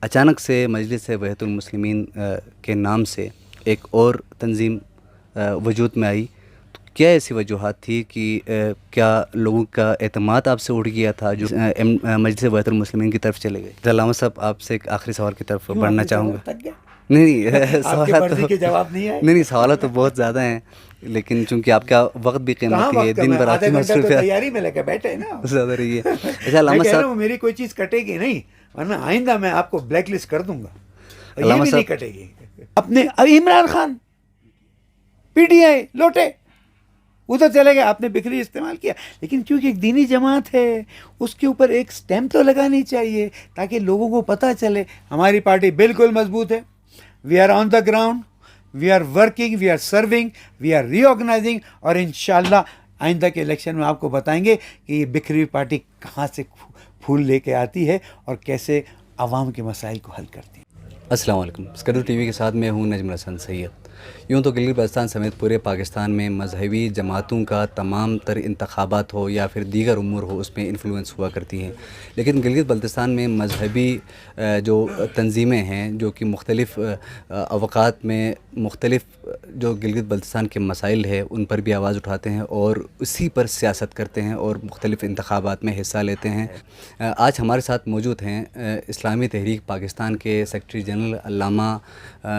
اچانک سے مجلس وحدت المسلمین کے نام سے ایک اور تنظیم وجود میں آئی، تو کیا ایسی وجوہات تھی کہ کیا لوگوں کا اعتماد آپ سے اٹھ گیا تھا جو مجلس وحدت المسلمین کی طرف چلے گئے؟ علامہ صاحب، آپ سے ایک آخری سوال کی طرف بڑھنا چاہوں گا۔ نہیں سوالات تو جواب نہیں ہے۔ نہیں سوالات تو بہت زیادہ ہیں، لیکن چونکہ آپ کا وقت بھی قیمتی ہے، دن بھر آپ کی مصروفیات تیاری میں لگے بیٹھے نا زیادہ رہی ہے۔ اچھا میں علامہ کہہ رہا صاحب، ہوں میری کوئی چیز کٹے گی نہیں، ورنہ آئندہ میں آپ کو بلیک لسٹ کر دوں گا، اور یہ علامہ بھی صاحب نہیں کٹے گی۔ اپنے Imran Khan P T I لوٹے ادھر چلے گئے، آپ نے بکھری استعمال کیا، لیکن کیونکہ ایک دینی جماعت ہے اس کے اوپر ایک سٹیمپ تو لگانی چاہیے تاکہ لوگوں کو پتہ چلے ہماری پارٹی بالکل مضبوط ہے۔ We are on the ground, we are working, we are serving, we are reorganizing, اور انشاءاللہ آئندہ کے الیکشن میں آپ کو بتائیں گے کہ یہ بکھری ہوئی پارٹی کہاں سے پھول لے کے آتی ہے اور کیسے عوام کے مسائل کو حل کرتی ہے۔ السلام علیکم، اسکیڈول ٹی وی کے ساتھ میں ہوں نجم الحسن سید۔ یوں تو گلگت بلتستان سمیت پورے پاکستان میں مذہبی جماعتوں کا تمام تر انتخابات ہو یا پھر دیگر امور ہو اس میں انفلوئنس ہوا کرتی ہیں، لیکن گلگت بلتستان میں مذہبی جو تنظیمیں ہیں جو کہ مختلف اوقات میں مختلف جو گلگت بلتستان کے مسائل ہے ان پر بھی آواز اٹھاتے ہیں اور اسی پر سیاست کرتے ہیں اور مختلف انتخابات میں حصہ لیتے ہیں۔ آج ہمارے ساتھ موجود ہیں اسلامی تحریک پاکستان کے سیکرٹری جنرل علامہ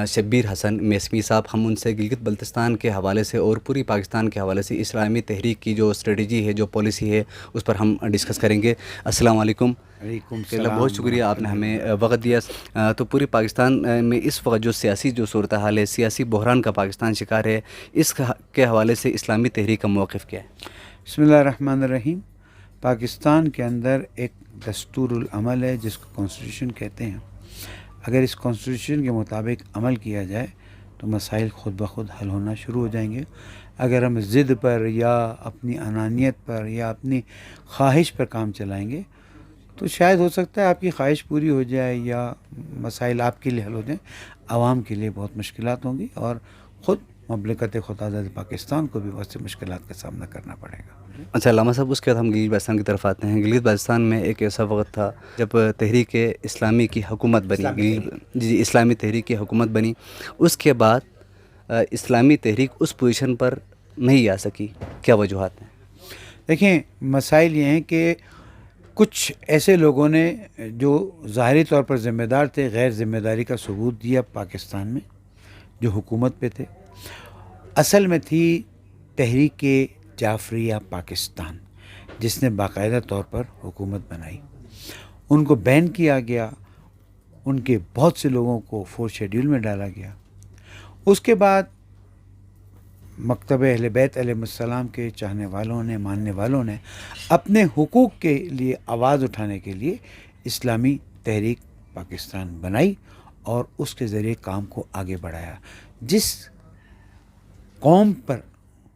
شبیر حسن میسمی صاحب۔ ہم ان سے گلگت بلتستان کے حوالے سے اور پوری پاکستان کے حوالے سے اسلامی تحریک کی جو اسٹریٹجی ہے، جو پالیسی ہے، اس پر ہم ڈسکس کریں گے۔ السلام علیکم۔ وعلیکم اللہ السلام، بہت شکریہ آپ نے ہمیں وقت دیا۔ تو پوری پاکستان میں اس وقت جو سیاسی جو صورتحال ہے، سیاسی بحران کا پاکستان شکار ہے، اس کے حوالے سے اسلامی تحریک کا موقف کیا ہے؟ بسم اللہ الرحمن الرحیم۔ پاکستان کے اندر ایک دستور العمل ہے جس کو کانسٹیٹیوشن کہتے ہیں۔ اگر اس کانسٹیٹیوشن کے مطابق عمل کیا جائے تو مسائل خود بخود حل ہونا شروع ہو جائیں گے۔ اگر ہم ضد پر یا اپنی انانیت پر یا اپنی خواہش پر کام چلائیں گے تو شاید ہو سکتا ہے آپ کی خواہش پوری ہو جائے یا مسائل آپ کے لیے حل ہو جائیں، عوام کے لیے بہت مشکلات ہوں گی اور خود مملکت خداداد پاکستان کو بھی بہت سی مشکلات کا سامنا کرنا پڑے گا۔ اچھا علامہ صاحب، اس کے بعد ہم گلگت بلتستان کی طرف آتے ہیں۔ گلگت بلتستان میں ایک ایسا وقت تھا جب تحریک اسلامی کی حکومت بنی، جی اسلامی تحریک کی حکومت بنی، اس کے بعد اسلامی تحریک اس پوزیشن پر نہیں آ سکی، کیا وجوہات ہیں؟ دیکھیں، مسائل یہ ہیں کہ کچھ ایسے لوگوں نے جو ظاہری طور پر ذمہ دار تھے، غیر ذمہ داری کا ثبوت دیا پاکستان میں، جو حکومت پہ تھے۔ اصل میں تھی تحریک جعفریہ پاکستان، جس نے باقاعدہ طور پر حکومت بنائی، ان کو بین کیا گیا، ان کے بہت سے لوگوں کو 4 شیڈیول میں ڈالا گیا۔ اس کے بعد مکتب اہل بیت علیہ السلام کے چاہنے والوں نے، ماننے والوں نے اپنے حقوق کے لیے آواز اٹھانے کے لیے اسلامی تحریک پاکستان بنائی اور اس کے ذریعے کام کو آگے بڑھایا۔ جس قوم پر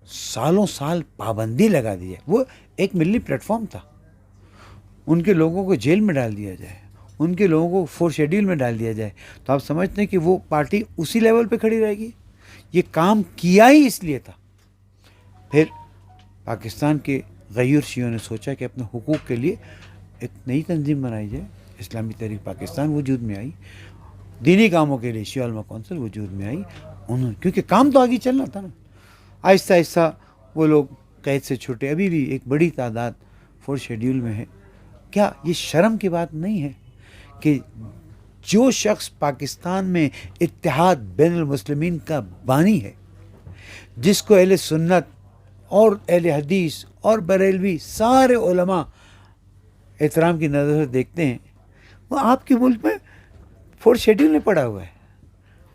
سالوں سال پابندی لگا دی ہے، وہ ایک ملی پلیٹ فارم تھا، ان کے لوگوں کو جیل میں ڈال دیا جائے، ان کے لوگوں کو 4 شیڈیول میں ڈال دیا جائے، تو آپ سمجھتے ہیں کہ وہ پارٹی اسی لیول پہ کھڑی رہے گی؟ یہ کام کیا ہی اس لیے تھا۔ پھر پاکستان کے غیور شیعوں نے سوچا کہ اپنے حقوق کے لیے ایک نئی تنظیم بنائی جائے، اسلامی تحریک پاکستان وجود میں آئی، دینی کاموں کے لیے شیعہ علماء کونسل وجود میں آئی، انہوں کیونکہ کام تو آگے چلنا تھا نا۔ آہستہ آہستہ وہ لوگ قید سے چھوٹے، ابھی بھی ایک بڑی تعداد 4 شیڈیول میں ہے۔ کیا یہ شرم کی بات نہیں ہے کہ جو شخص پاکستان میں اتحاد بین المسلمین کا بانی ہے، جس کو اہل سنت اور اہل حدیث اور بریلوی سارے علماء احترام کی نظر سے دیکھتے ہیں، وہ آپ کے ملک میں 4 شیڈیول میں پڑا ہوا ہے،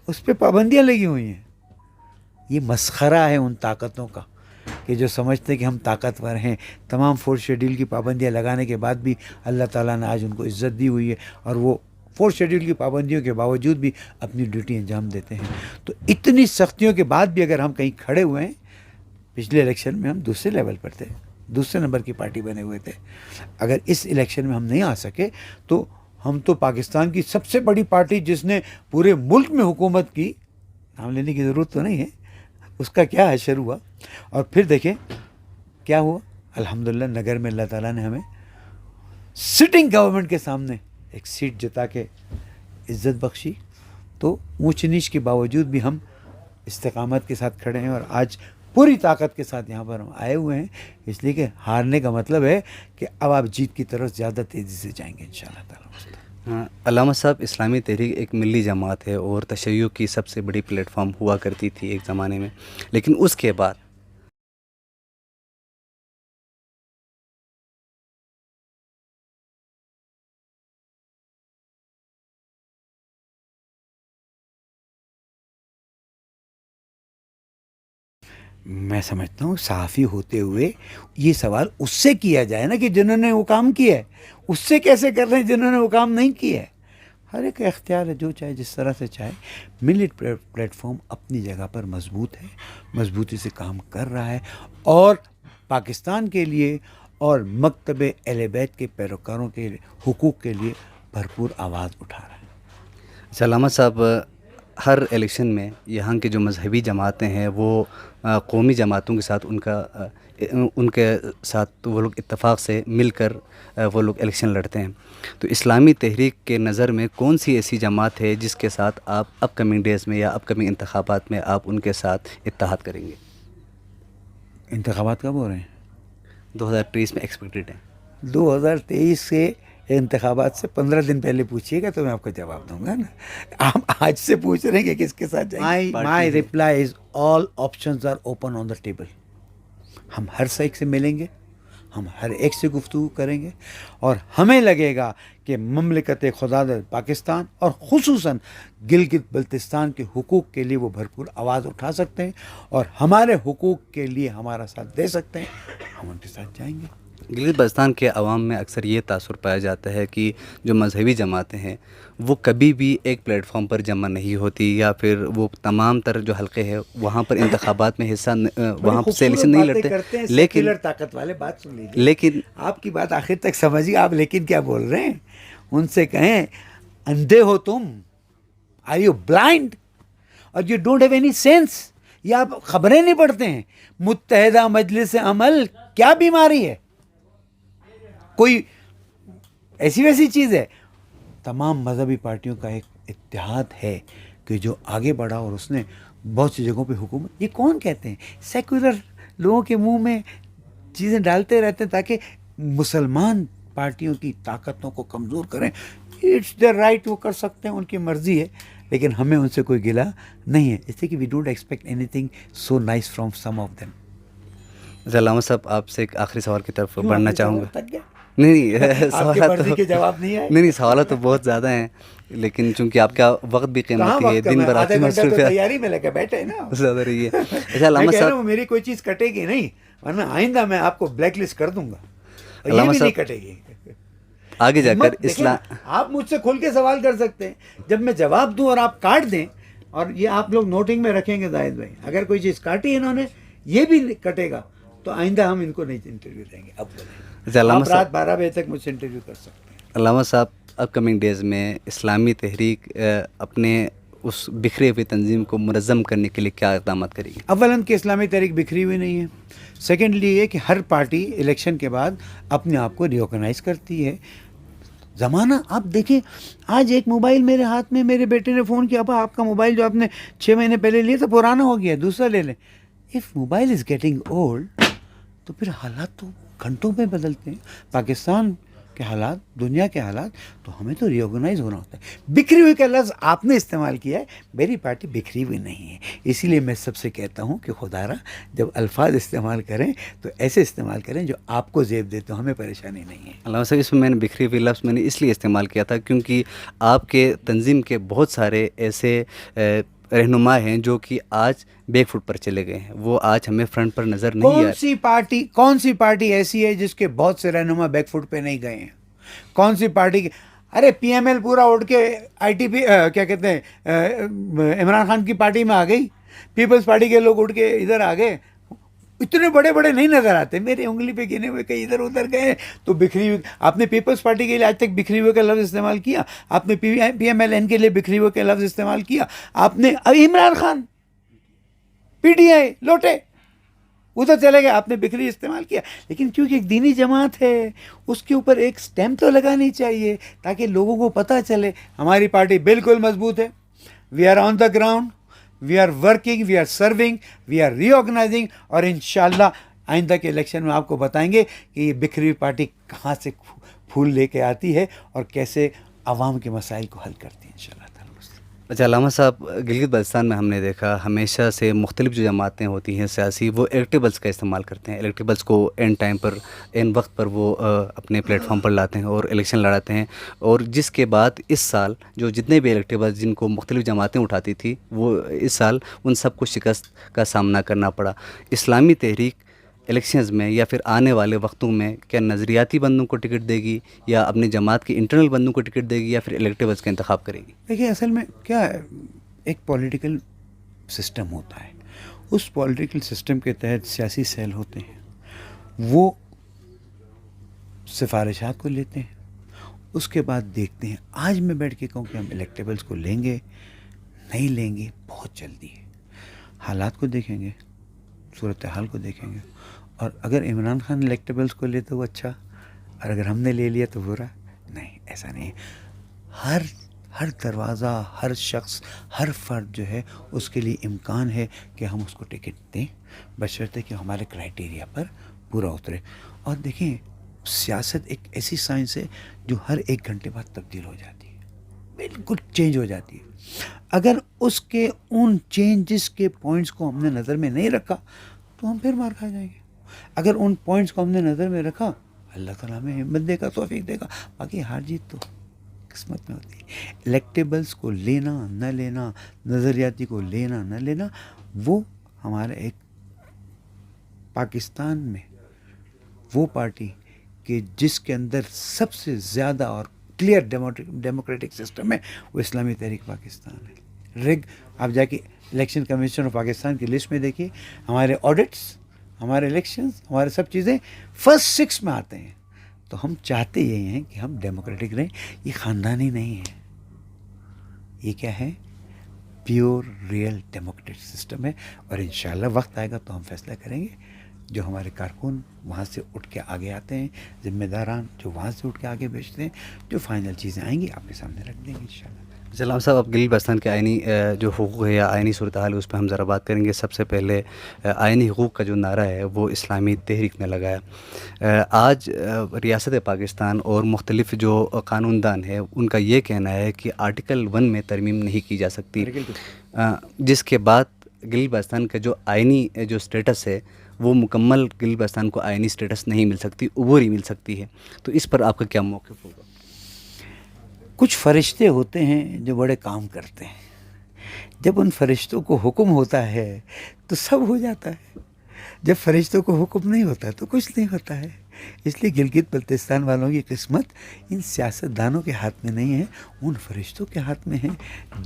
اس پہ پابندیاں لگی ہوئی ہیں۔ یہ مسخرہ ہے ان طاقتوں کا کہ جو سمجھتے ہیں کہ ہم طاقتور ہیں، تمام 4 شیڈیول کی پابندیاں لگانے کے بعد بھی اللہ تعالیٰ نے آج ان کو عزت دی ہوئی ہے اور وہ 4 شیڈیول کی پابندیوں کے باوجود بھی اپنی ڈیوٹی انجام دیتے ہیں۔ تو اتنی سختیوں کے بعد بھی اگر ہم کہیں کھڑے ہوئے ہیں، پچھلے الیکشن میں ہم دوسرے لیول پر تھے، دوسرے نمبر کی پارٹی بنے ہوئے تھے، اگر اس الیکشن میں ہم نہیں آ سکے تو ہم تو پاکستان کی سب سے بڑی پارٹی جس نے پورے ملک میں حکومت کی، نام لینے کی ضرورت تو نہیں ہے، اس کا کیا حشر ہوا۔ اور پھر دیکھیں کیا ہوا، الحمدللہ نگر میں اللہ تعالیٰ نے ہمیں سٹنگ گورنمنٹ کے سامنے ایک سیٹ جتا کے عزت بخشی تو اونچ نیچ کے باوجود بھی ہم استقامت کے ساتھ کھڑے ہیں اور آج پوری طاقت کے ساتھ یہاں پر ہم آئے ہوئے ہیں، اس لیے کہ ہارنے کا مطلب ہے کہ اب آپ جیت کی طرف زیادہ تیزی سے جائیں گے انشاءاللہ تعالیٰ۔ علامہ صاحب، اسلامی تحریک ایک ملی جماعت ہے اور تشیع کی سب سے بڑی پلیٹ فارم ہوا کرتی تھی ایک زمانے میں، لیکن اس کے بعد میں سمجھتا ہوں صحافی ہوتے ہوئے یہ سوال اس سے کیا جائے نا کہ جنہوں نے وہ کام کیا ہے، اس سے کیسے کر رہے ہیں جنہوں نے وہ کام نہیں کیا ہے۔ ہر ایک کا اختیار ہے، جو چاہے جس طرح سے چاہے۔ ملی پلیٹ فارم اپنی جگہ پر مضبوط ہے، مضبوطی سے کام کر رہا ہے اور پاکستان کے لیے اور مکتب اہل بیت کے پیروکاروں کے حقوق کے لیے بھرپور آواز اٹھا رہا ہے۔ علامہ صاحب، ہر الیکشن میں یہاں کے جو مذہبی جماعتیں ہیں وہ قومی جماعتوں کے ساتھ ان کے ساتھ وہ لوگ اتفاق سے مل کر وہ لوگ الیکشن لڑتے ہیں، تو اسلامی تحریک کے نظر میں کون سی ایسی جماعت ہے جس کے ساتھ آپ اپ کمنگ ڈیز میں یا اپ کمنگ انتخابات میں آپ ان کے ساتھ اتحاد کریں گے؟ انتخابات کب ہو رہے ہیں؟ 2023 میں ایکسپیکٹڈ ہیں۔ 2023 سے انتخابات سے 15 دن پہلے پوچھیے گا تو میں آپ کو جواب دوں گا نا۔ آپ آج سے پوچھ رہے ہیں کہ کس کے ساتھ جائیں گے۔ My reply is all options are open on the table. ہم ہر ایک سے ملیں گے، ہم ہر ایک سے گفتگو کریں گے اور ہمیں لگے گا کہ مملکت خداداد پاکستان اور خصوصاً گلگت بلتستان کے حقوق کے لیے وہ بھرپور آواز اٹھا سکتے ہیں اور ہمارے حقوق کے لیے ہمارا ساتھ دے سکتے ہیں، ہم ان کے ساتھ جائیں گے۔ گلگت بلتستان کے عوام میں اکثر یہ تاثر پایا جاتا ہے کہ جو مذہبی جماعتیں ہیں وہ کبھی بھی ایک پلیٹ فارم پر جمع نہیں ہوتی، یا پھر وہ تمام تر جو حلقے ہیں وہاں پر انتخابات میں حصہ وہاں سے الیکشن نہیں لڑتے، لیکن طاقت والے بات سن لیجیے، لیکن آپ کی بات آخر تک سمجھیے۔ آپ لیکن کیا بول رہے ہیں؟ ان سے کہیں اندھے ہو تم، آر یو بلائنڈ اور you don't have any sense, یا آپ خبریں نہیں پڑھتے ہیں؟ متحدہ مجلس عمل کیا بیماری ہے؟ کوئی ایسی ویسی چیز ہے؟ تمام مذہبی پارٹیوں کا ایک اتحاد ہے کہ جو آگے بڑھا اور اس نے بہت سی جگہوں پہ حکومت، یہ کون کہتے ہیں؟ سیکولر لوگوں کے منہ میں چیزیں ڈالتے رہتے ہیں تاکہ مسلمان پارٹیوں کی طاقتوں کو کمزور کریں۔ اٹس دیئر رائٹ، وہ کر سکتے ہیں، ان کی مرضی ہے، لیکن ہمیں ان سے کوئی گلہ نہیں ہے، اس لیے کہ we don't expect anything so nice from some of them. علامہ صاحب، آپ سے ایک آخری سوال کی طرف بڑھنا چاہوں گا۔ تک گیا نہیں، سوالات کے جواب نہیں آئے؟ نہیں، سوالات تو بہت زیادہ ہیں، لیکن چونکہ آپ کا وقت بھی قیمتی ہے، دن بھر آپ کی مصروفیات تیاری میں لگے بیٹھے نا زیادہ رہی ہے۔ اچھا علامہ صاحب، میری کوئی چیز کٹے گی نہیں، ورنہ آئندہ میں آپ کو بلیک لسٹ کر دوں گا، اور یہ بھی نہیں کٹے گی۔ آگے جا کر اسلام، آپ مجھ سے کھل کے سوال کر سکتے ہیں، جب میں جواب دوں اور آپ کاٹ دیں، اور یہ آپ لوگ نوٹنگ میں رکھیں گے زاہد بھائی، اگر کوئی چیز کاٹی انہوں نے یہ بھی کٹے گا تو آئندہ ہم ان کو نہیں انٹرویو دیں گے۔ اب آپ رات 12 بجے تک مجھ سے انٹرویو کر سکتے ہیں۔ علامہ صاحب، اپ کمنگ ڈیز میں اسلامی تحریک اپنے اس بکھرے ہوئی تنظیم کو منظم کرنے کے لیے کیا اقدامات کرے گی؟ اولاً کہ اسلامی تحریک بکھری ہوئی نہیں ہے، سیکنڈلی یہ کہ ہر پارٹی الیکشن کے بعد اپنے آپ کو ریورگنائز کرتی ہے۔ زمانہ آپ دیکھیں، آج ایک موبائل میرے ہاتھ میں، میرے بیٹے نے فون کیا، ابا آپ کا موبائل جو آپ نے 6 مہینے پہلے لیا تھا پرانا ہو گیا، دوسرا لے لیں۔ If mobile is getting old تو پھر حالات تو گھنٹوں میں بدلتے ہیں۔ پاکستان کے حالات، دنیا کے حالات، تو ہمیں تو ریورگنائز ہونا ہوتا ہے۔ بکھری ہوئی کا لفظ آپ نے استعمال کیا ہے، میری پارٹی بکھری ہوئی نہیں ہے، اسی لیے میں سب سے کہتا ہوں کہ خدا را جب الفاظ استعمال کریں تو ایسے استعمال کریں جو آپ کو زیب دے، تو ہمیں پریشانی نہیں ہے۔ علامہ صاحب، اس میں نے بکھری ہوئی لفظ میں نے اس لیے استعمال کیا تھا کیونکہ آپ کے تنظیم کے بہت سارے ایسے رہنما ہیں جو کہ آج بیک فٹ پر چلے گئے ہیں، وہ آج ہمیں فرنٹ پر نظر نہیں آ رہے۔ کون سی پارٹی ایسی ہے جس کے بہت سے رہنما بیک فٹ پہ نہیں گئے ہیں؟ کون سی پارٹی ارے پی ایم ایل پورا اٹھ کے آئی ٹی پی کیا کہتے ہیں عمران خان کی پارٹی میں آ گئی، پیپلز پارٹی کے لوگ اٹھ کے ادھر آ گئے، اتنے بڑے بڑے نہیں نظر آتے، میرے انگلی پہ گنے ہوئے کہیں ادھر ادھر گئے تو بکھری ہوئی۔ آپ نے پیپلز پارٹی کے لیے آج تک بکھری ہوئے کا لفظ استعمال کیا؟ آپ نے پی ایم ایل این کے لیے بکھری ہوئے کا لفظ استعمال کیا؟ آپ نے Imran Khan, P T I لوٹے، وہ تو چلے گئے, آپ نے بکھری استعمال کیا, لیکن کیونکہ ایک دینی جماعت ہے اس کے اوپر ایک سٹیمپ تو لگانی چاہیے تاکہ لوگوں کو پتہ چلے ہماری پارٹی بالکل مضبوط ہے. We are on the ground, we are working, we are serving, we are reorganizing, اور انشاءاللہ آئندہ کے الیکشن میں آپ کو بتائیں گے کہ یہ بکھری ہوئی پارٹی کہاں سے پھول لے کے آتی ہے اور کیسے عوام کے مسائل کو حل کرتی ہے انشاءاللہ تعالی. اچھا علامہ صاحب, گلگت بلتستان میں ہم نے دیکھا ہمیشہ سے مختلف جو جماعتیں ہوتی ہیں سیاسی, وہ الیکٹیبلس کا استعمال کرتے ہیں. الیکٹیبلس کو اینڈ ٹائم پر, اینڈ وقت پر وہ اپنے پلیٹ فارم پر لاتے ہیں اور الیکشن لڑاتے ہیں, اور جس کے بعد اس سال جو جتنے بھی الیکٹیبلس جن کو مختلف جماعتیں اٹھاتی تھی وہ اس سال ان سب کو شکست کا سامنا کرنا پڑا. اسلامی تحریک الیکشنز میں یا پھر آنے والے وقتوں میں کیا نظریاتی بندوں کو ٹکٹ دے گی, یا اپنی جماعت کے انٹرنل بندوں کو ٹکٹ دے گی, یا پھر الیکٹیبلس کا انتخاب کرے گی؟ دیکھیے اصل میں کیا ہے, ایک پولیٹیکل سسٹم ہوتا ہے, اس پولیٹیکل سسٹم کے تحت سیاسی سیل ہوتے ہیں, وہ سفارشات کو لیتے ہیں, اس کے بعد دیکھتے ہیں. آج میں بیٹھ کے کہوں کہ ہم الیکٹیبلس کو لیں گے نہیں لیں گے, بہت جلدی ہے. حالات کو دیکھیں گے, صورتحال کو دیکھیں گے, اور اگر عمران خان الیکٹیبلس کو لے تو وہ اچھا, اور اگر ہم نے لے لیا تو برا. نہیں, ایسا نہیں. ہر دروازہ, ہر شخص, ہر فرد جو ہے اس کے لیے امکان ہے کہ ہم اس کو ٹکٹ دیں, بشرطے کہ ہمارے کرائٹیریا پر پورا اترے. اور دیکھیں سیاست ایک ایسی سائنس ہے جو ہر 1 گھنٹے بعد تبدیل ہو جاتی ہے, بالکل چینج ہو جاتی ہے. اگر اس کے ان چینجز کے پوائنٹس کو ہم نے نظر میں نہیں رکھا تو ہم پھر مار کھا جائیں گے. اگر ان پوائنٹس کو ہم نے نظر میں رکھا, اللہ تعالیٰ ہمیں ہمت دے گا, توفیق دے گا. باقی ہار جیت تو قسمت میں ہوتی ہے. الیکٹیبلس کو لینا نہ لینا, نظریاتی کو لینا نہ لینا, وہ ہمارے ایک پاکستان میں وہ پارٹی کہ جس کے اندر سب سے زیادہ اور کلیئر ڈیموکریٹک سسٹم ہے, وہ اسلامی تحریک پاکستان ہے. آپ جا کے الیکشن کمیشن آف پاکستان کی لسٹ میں دیکھیے, ہمارے آڈٹس, ہمارے الیکشنز, ہمارے سب چیزیں فرسٹ 6 میں آتے ہیں. تو ہم چاہتے یہی ہیں کہ ہم ڈیموکریٹک رہیں. یہ خاندانی نہیں ہے, یہ کیا ہے, پیور ریئل ڈیموکریٹک سسٹم ہے. اور انشاءاللہ وقت آئے گا تو ہم فیصلہ کریں گے. جو ہمارے کارکن وہاں سے اٹھ کے آگے آتے ہیں, ذمہ داران جو وہاں سے اٹھ کے آگے بھیجتے ہیں, جو فائنل چیزیں آئیں گی آپ کے سامنے رکھ دیں گے انشاءاللہ. علامہ صاحب, اب گلگت بلتستان کے آئینی جو حقوق ہے یا آئینی صورتحال ہے اس پہ ہم ذرا بات کریں گے. سب سے پہلے آئینی حقوق کا جو نعرہ ہے وہ اسلامی تحریک نے لگایا. آج ریاست پاکستان اور مختلف جو قانون دان ہے ان کا یہ کہنا ہے کہ آرٹیکل 1 میں ترمیم نہیں کی جا سکتی, جس کے بعد گلگت بلتستان کا جو آئینی جو سٹیٹس ہے وہ مکمل گلگت بلتستان کو آئینی سٹیٹس نہیں مل سکتی, عبوری مل سکتی ہے. تو اس پر آپ کا کیا موقف ہوگا؟ کچھ فرشتے ہوتے ہیں جو بڑے کام کرتے ہیں. جب ان فرشتوں کو حکم ہوتا ہے تو سب ہو جاتا ہے, جب فرشتوں کو حکم نہیں ہوتا تو کچھ نہیں ہوتا ہے. اس لیے گلگت بلتستان والوں کی قسمت ان سیاست دانوں کے ہاتھ میں نہیں ہے, ان فرشتوں کے ہاتھ میں ہے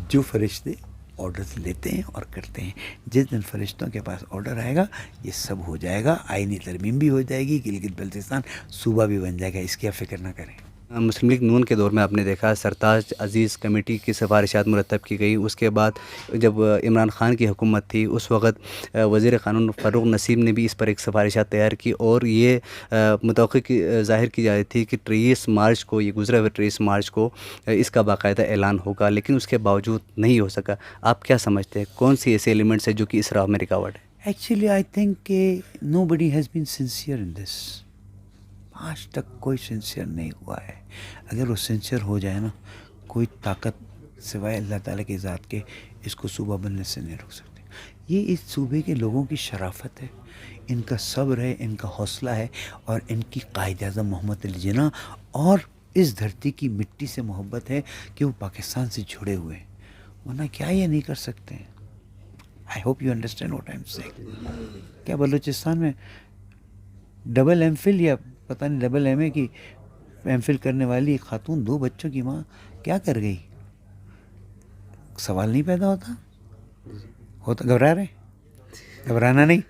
جو فرشتے آرڈرز لیتے ہیں اور کرتے ہیں. جس دن فرشتوں کے پاس آرڈر آئے گا یہ سب ہو جائے گا, آئینی ترمیم بھی ہو جائے گی, گلگت بلتستان صوبہ بھی بن جائے گا. اس کی آپ فکر نہ کریں. مسلم لیگ نون کے دور میں آپ نے دیکھا سرتاج عزیز کمیٹی کی سفارشات مرتب کی گئی. اس کے بعد جب عمران خان کی حکومت تھی اس وقت وزیر قانون فاروق نسیم نے بھی اس پر ایک سفارشات تیار کی, اور یہ متوقع ظاہر کی جا رہی تھی کہ 23 مارچ کو, یہ گزرے ہوئے 23 مارچ کو اس کا باقاعدہ اعلان ہوگا, لیکن اس کے باوجود نہیں ہو سکا. آپ کیا سمجھتے ہیں کون سی ایسے ایلیمنٹس ہیں جو کہ اس راہ میں رکاوٹ ہے؟ ایکچولی آئی تھنک کہ نو بڈی ہیز بین سنسیئر ان دس. آج تک کوئی سنسیئر نہیں ہوا ہے. اگر وہ سنسیئر ہو جائے نا, کوئی طاقت سوائے اللہ تعالیٰ کی ذات کے اس کو صوبہ بننے سے نہیں روک سکتے. یہ اس صوبے کے لوگوں کی شرافت ہے, ان کا صبر ہے, ان کا حوصلہ ہے, اور ان کی قائد اعظم محمد علی جناح اور اس دھرتی کی مٹی سے محبت ہے کہ وہ پاکستان سے جڑے ہوئے ہیں, ورنہ کیا یہ نہیں کر سکتے ہیں. I hope you understand what I am saying. کیا بلوچستان میں ڈبل ایم فل یا پتہ نہیں ڈبل ایم اے کی ایم فل کرنے والی خاتون 2 بچوں کی ماں کیا کر گئی؟ سوال نہیں پیدا ہوتا گھبرا رہے, گھبرانا نہیں,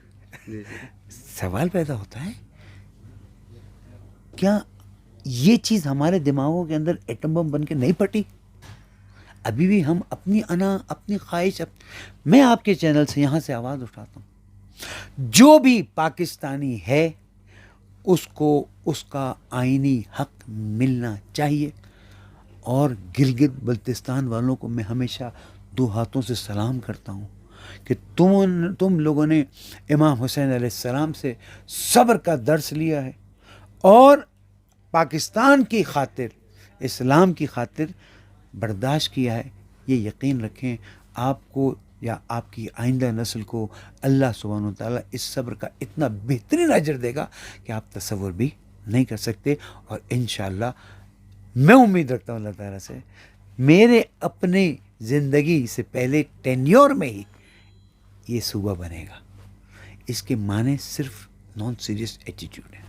سوال پیدا ہوتا ہے کیا یہ چیز ہمارے دماغوں کے اندر ایٹم بم بن کے نہیں پھٹی؟ ابھی بھی ہم اپنی انا, اپنی خواہش, میں آپ کے چینل سے یہاں سے آواز اٹھاتا ہوں جو بھی پاکستانی ہے اس کو اس کا آئینی حق ملنا چاہیے. اور گلگت بلتستان والوں کو میں ہمیشہ دو ہاتھوں سے سلام کرتا ہوں کہ تم لوگوں نے امام حسین علیہ السلام سے صبر کا درس لیا ہے اور پاکستان کی خاطر، اسلام کی خاطر برداشت کیا ہے. یہ یقین رکھیں آپ کو یا آپ کی آئندہ نسل کو اللہ سبحانہ و تعالیٰ اس صبر کا اتنا بہترین اجر دے گا کہ آپ تصور بھی نہیں کر سکتے. اور انشاءاللہ میں امید رکھتا ہوں اللہ تعالیٰ سے میرے اپنے زندگی سے پہلے ٹینیور میں ہی یہ صوبہ بنے گا. اس کے معنی صرف نان سیریس ایٹیٹیوڈ ہے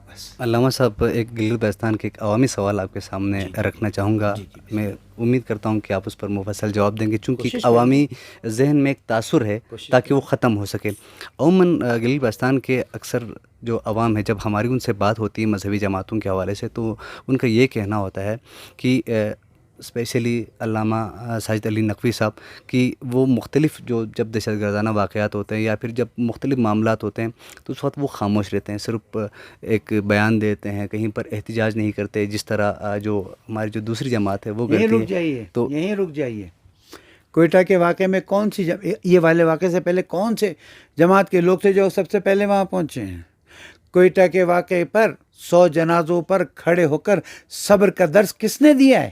بس. علامہ صاحب، ایک گلگت بلتستان کے ایک عوامی سوال آپ کے سامنے رکھنا چاہوں گا. میں امید کرتا ہوں کہ آپ اس پر مفصل جواب دیں گے، چونکہ ایک عوامی ذہن میں ایک تاثر ہے تاکہ وہ ختم ہو سکے. عموماً گلگت بلتستان کے اکثر جو عوام ہے، جب ہماری ان سے بات ہوتی ہے مذہبی جماعتوں کے حوالے سے، تو ان کا یہ کہنا ہوتا ہے کہ اسپیشلی علامہ ساجد علی نقوی صاحب کی وہ مختلف جو جب دہشت گردانہ واقعات ہوتے ہیں یا پھر جب مختلف معاملات ہوتے ہیں تو اس وقت وہ خاموش رہتے ہیں، صرف ایک بیان دیتے ہیں، کہیں پر احتجاج نہیں کرتے، جس طرح جو ہماری جو دوسری جماعت ہے وہ یہیں کرتی رک جائیے تو یہیں رک جائیے. کوئٹہ کے واقعے میں کون سی یہ والے واقعے سے پہلے کون سے جماعت کے لوگ تھے جو سب سے پہلے وہاں پہنچے ہیں؟ کوئٹہ کے واقعے پر 100 جنازوں پر کھڑے ہو کر صبر کا درس کس نے دیا ہے؟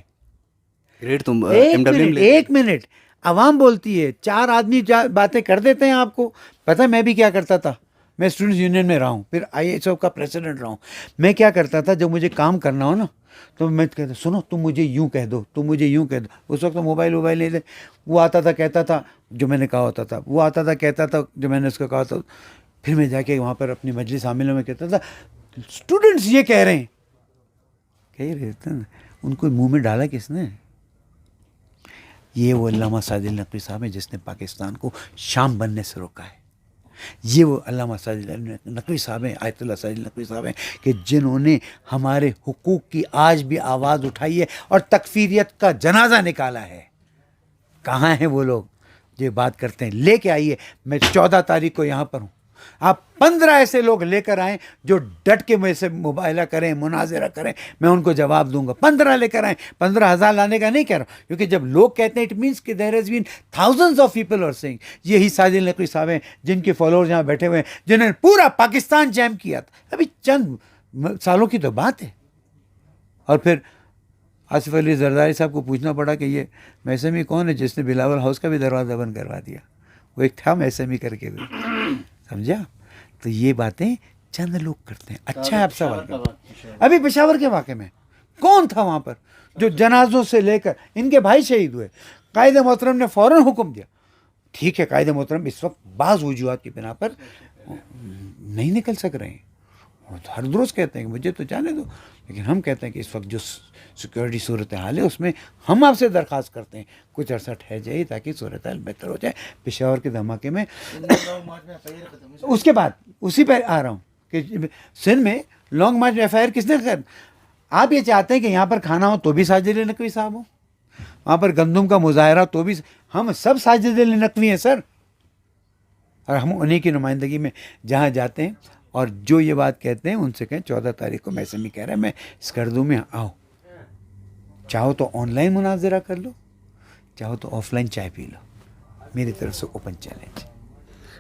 ایک منٹ عوام بولتی ہے، 4 آدمی باتیں کر دیتے ہیں. آپ کو پتہ میں بھی کیا کرتا تھا؟ میں اسٹوڈنٹس یونین میں رہا ہوں، پھر ISO کا پریسیڈنٹ رہا ہوں. میں کیا کرتا تھا جب مجھے کام کرنا ہو نا تو میں کہتا سنو تم مجھے یوں کہہ دو، تم مجھے یوں کہہ دو. اس وقت موبائل نہیں تھے. وہ آتا تھا کہتا تھا جو میں نے کہا ہوتا تھا، وہ آتا تھا کہتا تھا جو میں نے اس کو کہا تھا. پھر میں جا کے وہاں پر اپنی مجلس عاملوں میں کہتا تھا اسٹوڈنٹس یہ کہہ رہے ہیں، کہہ رہے تھے ان کو منہ میں ڈالا کس نے؟ یہ وہ علامہ ساجد علی نقوی صاحب ہیں جس نے پاکستان کو شام بننے سے روکا ہے. یہ وہ علامہ ساجد علی نقوی صاحب ہیں، آیت اللہ ساجد علی نقوی صاحب ہیں کہ جنہوں نے ہمارے حقوق کی آج بھی آواز اٹھائی ہے اور تکفیریت کا جنازہ نکالا ہے. کہاں ہیں وہ لوگ جو یہ بات کرتے ہیں؟ لے کے آئیے. میں 14 تاریخ کو یہاں پر ہوں. آپ 15 ایسے لوگ لے کر آئیں جو ڈٹ کے مجھ سے مباہلہ کریں، مناظرہ کریں، میں ان کو جواب دوں گا. 15 لے کر آئیں. 15,000 لانے کا نہیں کہہ رہا ہوں، کیونکہ جب لوگ کہتے ہیں اٹ مینس کہ there has been thousands of people are saying. یہی ساجد علی نقوی صاحب ہیں جن کے فالوورز یہاں بیٹھے ہوئے ہیں، جنہوں نے پورا پاکستان جیم کیا تھا. ابھی چند سالوں کی تو بات ہے. اور پھر آصف علی زرداری صاحب کو پوچھنا پڑا کہ یہ میسمی کون ہے جس نے بلاول ہاؤس کا بھی دروازہ بند کروا دیا. وہ ایک تھا میسمی کر کے بھی، سمجھا؟ تو یہ باتیں چند لوگ کرتے ہیں. اچھا ہے آپ سوال کریں. ابھی پشاور کے واقعے میں کون تھا وہاں پر جو جنازوں سے لے کر ان کے بھائی شہید ہوئے؟ قائد محترم نے فوراً حکم دیا. ٹھیک ہے، قائد محترم اس وقت بعض وجوہات کی بنا پر نہیں نکل سک رہے ہیں. ہر روز کہتے ہیں کہ مجھے تو جانے دو، لیکن ہم کہتے ہیں کہ اس وقت جو سیکورٹی صورتحال ہے اس میں ہم آپ سے درخواست کرتے ہیں کچھ عرصہ ٹھہر جائیے تاکہ صورتحال بہتر ہو جائے. پشاور کے دھماکے میں اس کے بعد اسی پہ آ رہا ہوں کہ سندھ میں لانگ مارچ میں FIR کس نے کر؟ آپ یہ چاہتے ہیں کہ یہاں پر کھانا ہو تو بھی ساجد علی نقوی صاحب ہوں، وہاں پر گندم کا مظاہرہ تو بھی ہم سب ساجد علی نقوی ہیں سر. اور ہم انہیں کی نمائندگی میں جہاں جاتے ہیں اور جو یہ بات کہتے ہیں ان سے کہیں 14 تاریخ کو میسمی کہہ رہا ہے، میں اسکردو میں آؤ. چاہو تو آن لائن مناظرہ کر لو، چاہو تو آف لائن چائے پی لو. میری طرف سے اوپن چیلنج.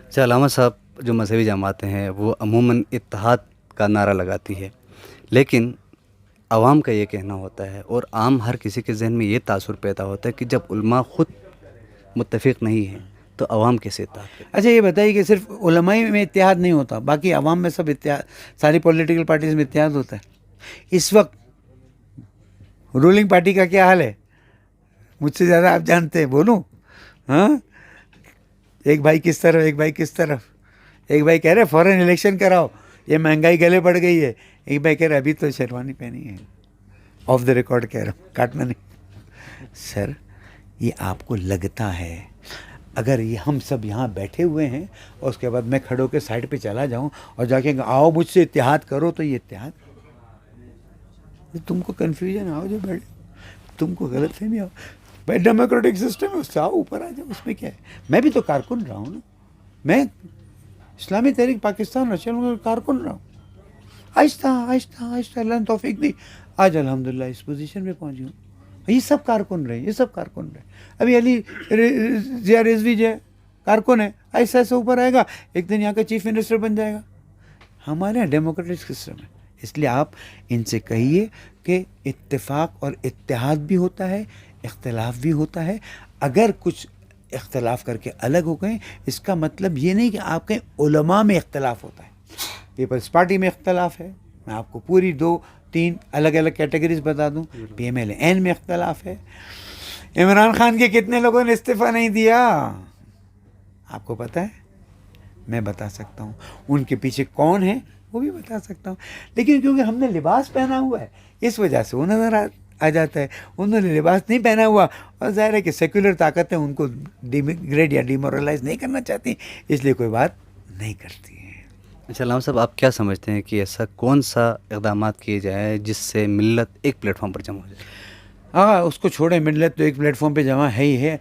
اچھا علامہ صاحب، جو مذہبی جماعتیں ہیں وہ عموماً اتحاد کا نعرہ لگاتی ہے، لیکن عوام کا یہ کہنا ہوتا ہے اور عام ہر کسی کے ذہن میں یہ تاثر پیدا ہوتا ہے کہ جب علماء خود متفق نہیں ہیں تو عوام کیسے اتحاد کرے؟ اچھا یہ بتائیے کہ صرف علماء میں اتحاد نہیں ہوتا، باقی عوام میں سب اتحاد، ساری پولیٹیکل پارٹیز میں اتحاد ہوتا ہے. اس وقت رولنگ پارٹی کا کیا حال ہے مجھ سے زیادہ آپ جانتے ہیں. بولوں؟ ہاں، ایک بھائی کس طرف، ایک بھائی کس طرف. ایک بھائی کہہ رہے فوراً الیکشن کراؤ، یہ مہنگائی گلے پڑ گئی ہے. ایک بھائی کہہ رہے ابھی تو شیروانی پہنی ہے. آف دا ریکارڈ کہہ رہا ہوں، کاٹنا نہیں. سر یہ آپ کو لگتا ہے اگر یہ ہم سب یہاں بیٹھے ہوئے ہیں اور اس کے بعد میں کھڑے ہو کے سائڈ پہ چلا جاؤں اور جا کے آؤ مجھ سے اتحاد کرو تو یہ اتحاد؟ تم کو کنفیوژن آؤ جو بیٹھے، تم کو غلط فہمی آؤ. بھائی ڈیموکریٹک سسٹم ہے، اس سے آؤ اوپر آ جاؤ، اس میں کیا ہے؟ میں بھی تو کارکن رہا ہوں نا. میں اسلامی تحریک پاکستان رچل کارکن رہا ہوں. آہستہ آہستہ آہستہ اللہ نے توفیق دی, آج الحمدللہ اس پوزیشن پہ پہنچی ہوں. یہ سب کارکن رہے, یہ سب کارکن رہے. ابھی علی ضیاء رضوی جو ہے کارکن ہے, ایسا ایسا اوپر آئے گا, ایک دن یہاں کا چیف منسٹر بن جائے گا. ہمارے یہاں ڈیموکریٹک سسٹم ہے, اس لیے آپ ان سے کہیے کہ اتفاق اور اتحاد بھی ہوتا ہے, اختلاف بھی ہوتا ہے. اگر کچھ اختلاف کر کے الگ ہو گئے, اس کا مطلب یہ نہیں کہ آپ کے علماء میں اختلاف ہوتا ہے. پیپلز پارٹی میں اختلاف ہے, میں آپ کو پوری 2-3 الگ الگ کیٹیگریز بتا دوں. پی ایم ایل این میں اختلاف ہے. عمران خان کے کتنے لوگوں نے استعفیٰ نہیں دیا آپ کو پتہ ہے؟ میں بتا سکتا ہوں. ان کے پیچھے کون ہے وہ بھی بتا سکتا ہوں. لیکن کیونکہ ہم نے لباس پہنا ہوا ہے اس وجہ سے وہ نظر آ جاتا ہے. انہوں نے لباس نہیں پہنا ہوا, اور ظاہر ہے کہ سیکولر طاقتیں ان کو ڈیمیگریڈ یا ڈیمورلائز نہیں کرنا چاہتی, اس لیے کوئی بات نہیں کرتی ہیں. اچھا علامہ صاحب, آپ کیا سمجھتے ہیں کہ ایسا کون سا اقدامات کیے جائیں جس سے ملت ایک پلیٹ فارم پر جمع ہو جائے؟ ہاں اس کو چھوڑیں, ملت تو ایک پلیٹ فارم پہ جمع ہے ہی ہے.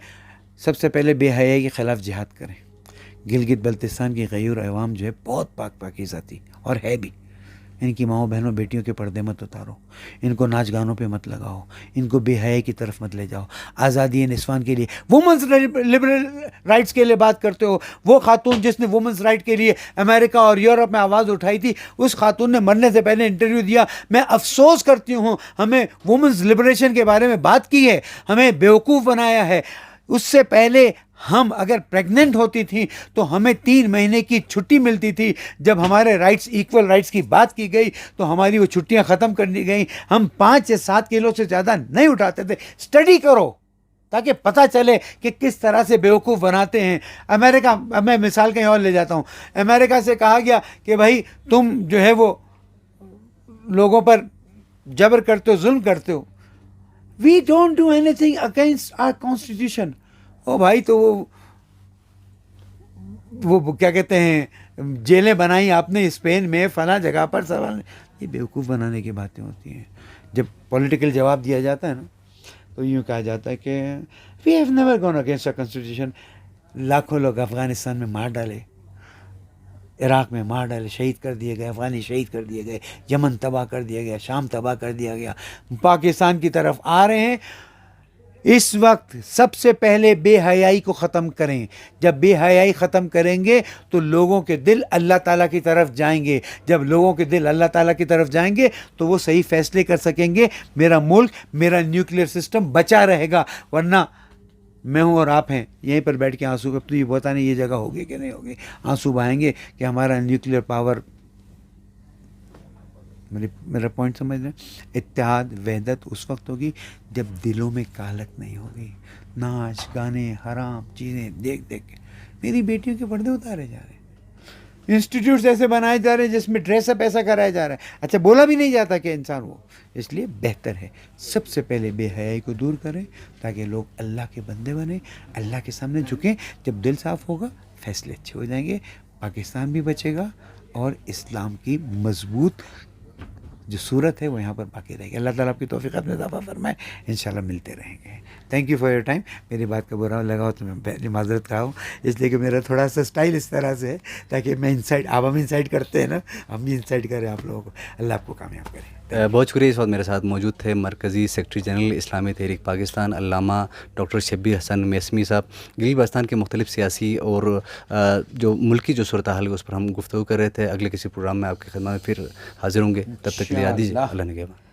سب سے پہلے بے حیائی کے خلاف جہاد کریں. گلگت بلتستان کی غیور عوام جو ہے بہت پاکیزہ تھی اور ہے بھی. ان کی ماؤں بہنوں بیٹیوں کے پردے مت اتارو, ان کو ناچ گانوں پہ مت لگاؤ, ان کو بے حیائی کی طرف مت لے جاؤ. آزادی نسوان کے لیے, وومنس لبرل رائٹس کے لیے بات کرتے ہو. وہ خاتون جس نے وومنس رائٹ کے لیے امریکہ اور یورپ میں آواز اٹھائی تھی, اس خاتون نے مرنے سے پہلے انٹرویو دیا. میں افسوس کرتی ہوں ہمیں وومنس لبریشن کے بارے میں بات کی ہے, ہمیں بیوقوف بنایا ہے. اس سے پہلے ہم اگر پریگننٹ ہوتی تھیں تو ہمیں 3 مہینے کی چھٹی ملتی تھی. جب ہمارے رائٹس, ایکول رائٹس کی بات کی گئی تو ہماری وہ چھٹیاں ختم کر دی گئیں. ہم 5 یا 7 کلو سے زیادہ نہیں اٹھاتے تھے. اسٹڈی کرو تاکہ پتہ چلے کہ کس طرح سے بیوقوف بناتے ہیں. امریکہ, اب میں مثال کہیں اور لے جاتا ہوں. امریکہ سے کہا گیا کہ بھائی تم جو ہے وہ لوگوں پر جبر کرتے ہو, ظلم کرتے ہو. We don't do anything against our constitution. او بھائی تو وہ کیا کہتے ہیں جیلیں بنائی آپ نے اسپین میں فلاں جگہ پر سوال, یہ بیوقوف بنانے کی باتیں ہوتی ہیں. جب پولیٹیکل جواب دیا جاتا ہے نا تو یوں کہا جاتا ہے کہ we have never gone against our constitution. لاکھوں لوگ افغانستان میں مار ڈالے, عراق میں مار ڈالے, شہید کر دیے گئے, افغانی شہید کر دیے گئے, یمن تباہ کر دیا گیا, شام تباہ کر دیا گیا. پاکستان کی طرف آ رہے ہیں. اس وقت سب سے پہلے بے حیائی کو ختم کریں. جب بے حیائی ختم کریں گے تو لوگوں کے دل اللہ تعالیٰ کی طرف جائیں گے. جب لوگوں کے دل اللہ تعالیٰ کی طرف جائیں گے تو وہ صحیح فیصلے کر سکیں گے. میرا ملک, میرا نیوکلیئر سسٹم بچا رہے گا. ورنہ میں ہوں اور آپ ہیں یہیں پر بیٹھ کے آنسو, اب تو یہ بتا نہیں یہ جگہ ہوگی کہ نہیں ہوگی, آنسو بہائیں گے کہ ہمارا نیوکلیئر پاور. میرا پوائنٹ سمجھ رہے ہیں؟ اتحاد وحدت اس وقت ہوگی جب دلوں میں کالک نہیں ہوگی. ناچ گانے حرام چیزیں دیکھ دیکھ کے میری بیٹیوں کے پردے اتارے جا رہے ہیں. انسٹیٹیوٹس ایسے بنائے جا رہے ہیں جس میں ڈریس اپ ایسا کرایا جا رہا ہے. اچھا بولا بھی نہیں جاتا کہ انسان وہ. اس لیے بہتر ہے سب سے پہلے بے حیائی کو دور کریں تاکہ لوگ اللہ کے بندے بنیں, اللہ کے سامنے جھکیں. جب دل صاف ہوگا فیصلے اچھے ہو جائیں گے, پاکستان بھی بچے گا اور اسلام کی مضبوط جو صورت ہے وہ یہاں پر باقی رہے گی. اللہ تعالیٰ آپ کی توفیقات میں اضافہ فرمائے. انشاءاللہ ملتے رہیں گے. Thank you for your time. میری بات کا برا لگا ہو تو میں معذرت کہا ہوں, اس لیے کہ میرا تھوڑا سا اسٹائل اس طرح سے ہے تاکہ میں انسائٹ, آپ ہم انسائٹ کرتے ہیں نا, ہم بھی انسائٹ کریں آپ لوگوں کو. اللہ آپ کو کامیاب کرے. بہت شکریہ. اس وقت میرے ساتھ موجود تھے مرکزی سیکرٹری جنرل اسلامی تحریک پاکستان علامہ ڈاکٹر شبیر حسن میسمی صاحب. گلگت بلتستان کے مختلف سیاسی اور جو ملکی جو صورتحال ہے اس پر ہم گفتگو کر رہے تھے. اگلے کسی پروگرام میں آپ کی خدمت میں پھر حاضر ہوں گے. تب تک کے لیے اللہ نگہبان.